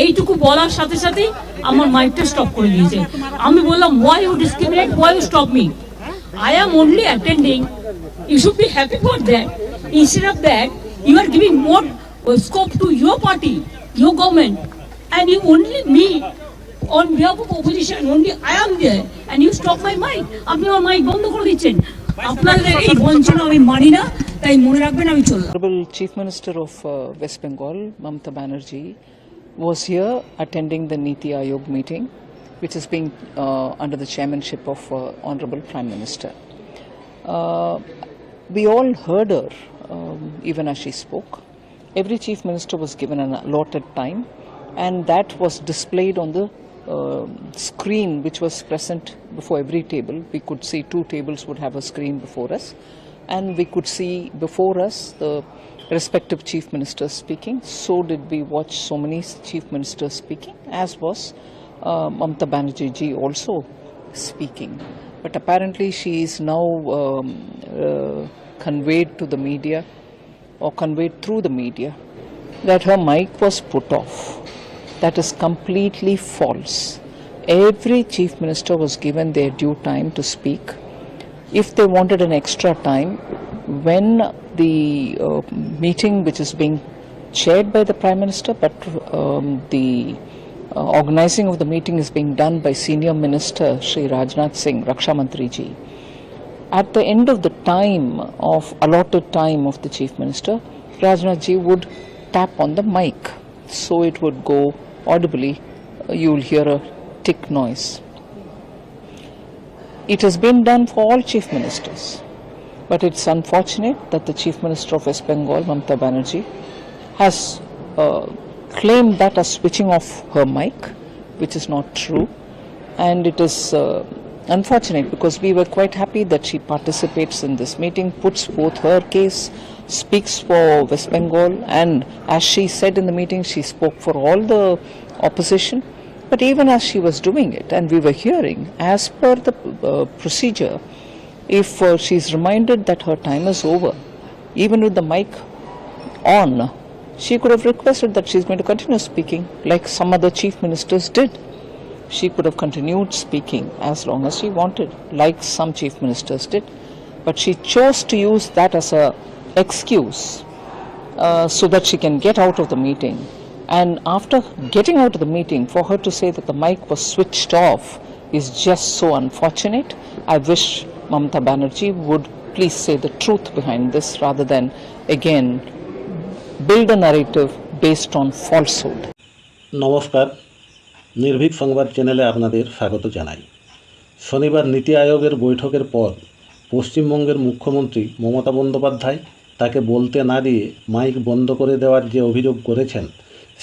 এইটুকু বলার সাথে সাথে আমার মাইকটা স্টপ করে দিয়েছে। আমি বললাম, why you discriminate, why you stop me? I am only attending. You should be happy for that. Instead of that, you are giving more scope to your party, your government, and you only me on behalf of opposition, only I am there, and you stop my mic. আপনি আমার mic বন্ধ করে দিচ্ছেন। আপনাদের এই বঞ্চনা আমি মানি না, তাই মনে রাখবেন আমি চললাম। Honorable Chief Minister of West Bengal, Mamata Banerjee, was here attending the Niti Aayog meeting, which is being under the chairmanship of Honorable Prime Minister. We all heard her, even as she spoke. Every Chief Minister was given an allotted time, and that was displayed on the screen which was present before every table. We could see 2 tables would have a screen before us, and we could see before us the respective chief ministers speaking. So did we watch so many chief ministers speaking, as was Mamata Banerjee ji also speaking. But apparently she is now conveyed to the media, or conveyed through the media, that her mic was put off. That is completely false. Every chief minister was given their due time to speak. If they wanted an extra time, when the meeting which is being chaired by the Prime Minister, but the organizing of the meeting is being done by Senior Minister Shri Rajnath Singh, Raksha Mantri ji. At the end of the time of allotted time of the Chief Minister, Rajnath ji would tap on the mic, so it would go audibly. You will hear a tick noise. It has been done for all chief ministers, but it's unfortunate that the Chief Minister of West Bengal, Mamata Banerjee, has claimed that as switching off her mic, which is not true, and it is unfortunate because we were quite happy that she participates in this meeting, puts forth her case, speaks for West Bengal, and as she said in the meeting, she spoke for all the opposition. But even as she was doing it, and we were hearing, as per the procedure, if she is reminded that her time is over, even with the mic on, she could have requested that she is going to continue speaking like some other chief ministers did. She could have continued speaking as long as she wanted, like some chief ministers did. But she chose to use that as a excuse so that she can get out of the meeting. And after getting out of the meeting, for her to say that the mic was switched off is just so unfortunate. I wish Mamata Banerjee would please say the truth behind this rather than again build a narrative based on falsehood. নমস্কার, নির্ভীক সংবাদ চ্যানেলে আপনাদের স্বাগত জানাই। শনিবার নীতি আয়োগের বৈঠকের পর পশ্চিমবঙ্গের মুখ্যমন্ত্রী মমতা বন্দ্যোপাধ্যায় তাকে বলতে না দিয়ে মাইক বন্ধ করে দেওয়ার যে অভিযোগ করেছেন,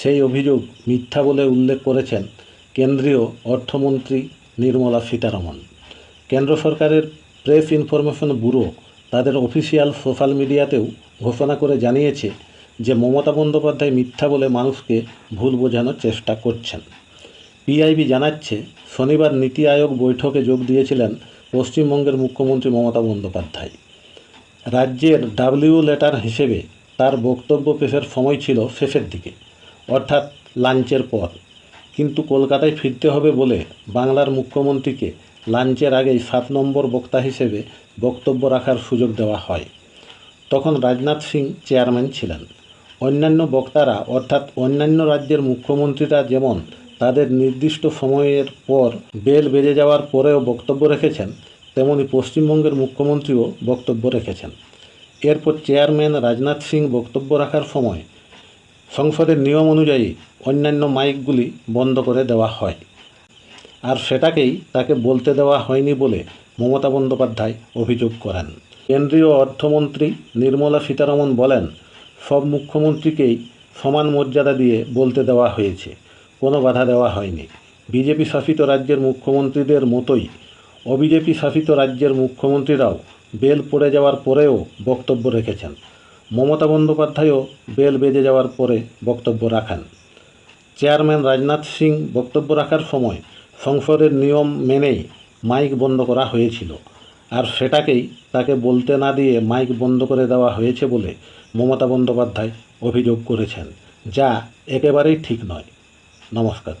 সেই অভিযোগ মিথ্যা বলে উল্লেখ করেছেন কেন্দ্রীয় অর্থমন্ত্রী নির্মলা সীতারমণ। কেন্দ্র সরকারের প্রেস ইনফরমেশন ব্যুরো তাদের অফিসিয়াল সোশ্যাল মিডিয়াতেও ঘোষণা করে জানিয়েছে যে মমতা বন্দ্যোপাধ্যায় মিথ্যা বলে মানুষকে ভুল বোঝানোর চেষ্টা করছেন। পিআইবি জানাচ্ছে, শনিবার নীতি আয়োগ বৈঠকে যোগ দিয়েছিলেন পশ্চিমবঙ্গের মুখ্যমন্ত্রী মমতা বন্দ্যোপাধ্যায়। রাজ্যের ডাব্লিউ লেটার হিসেবে তার বক্তব্য পেশের সময় ছিল শেষের দিকে, অর্থাৎ লাঞ্চের পর, কিন্তু কলকাতায় ফিরতে হবে বলে বাংলার মুখ্যমন্ত্রীকে লাঞ্চের আগেই 7 নম্বর বক্তা হিসেবে বক্তব্য রাখার সুযোগ দেওয়া হয়। তখন রাজনাথ সিং চেয়ারম্যান ছিলেন। অন্যান্য বক্তারা, অর্থাৎ অন্যান্য রাজ্যের মুখ্যমন্ত্রীরা যেমন তাদের নির্দিষ্ট সময়ের পর বেল বেজে যাওয়ার পরেও বক্তব্য রেখেছেন, তেমনি পশ্চিমবঙ্গের মুখ্যমন্ত্রীও বক্তব্য রেখেছেন। এরপর চেয়ারম্যান রাজনাথ সিং বক্তব্য রাখার সময় সংসদের নিয়ম অনুযায়ী অন্যান্য মাইকগুলি বন্ধ করে দেওয়া হয়, আর সেটাকেই তাকে বলতে দেওয়া হয়নি বলে মমতা বন্দ্যোপাধ্যায় অভিযোগ করেন। কেন্দ্রীয় অর্থমন্ত্রী নির্মলা সীতারমণ বলেন, সব মুখ্যমন্ত্রীকেই সমান মর্যাদা দিয়ে বলতে দেওয়া হয়েছে, কোনো বাধা দেওয়া হয়নি। বিজেপি শাসিত রাজ্যের মুখ্যমন্ত্রীদের মতোই অবিজেপি শাসিত রাজ্যের মুখ্যমন্ত্রীরাও বেল পড়ে যাওয়ার পরেও বক্তব্য রেখেছেন। মমতা বন্দ্যোপাধ্যায়ও বেল বেজে যাওয়ার পরে বক্তব্য রাখেন। চেয়ারম্যান রাজনাথ সিং বক্তব্য রাখার সময় সংসদের নিয়ম মেনেই মাইক বন্ধ করা হয়েছিল, আর সেটাকেই তাকে বলতে না দিয়ে মাইক বন্ধ করে দেওয়া হয়েছে বলে মমতা বন্দ্যোপাধ্যায় অভিযোগ করেছেন, যা একেবারেই ঠিক নয়। নমস্কার।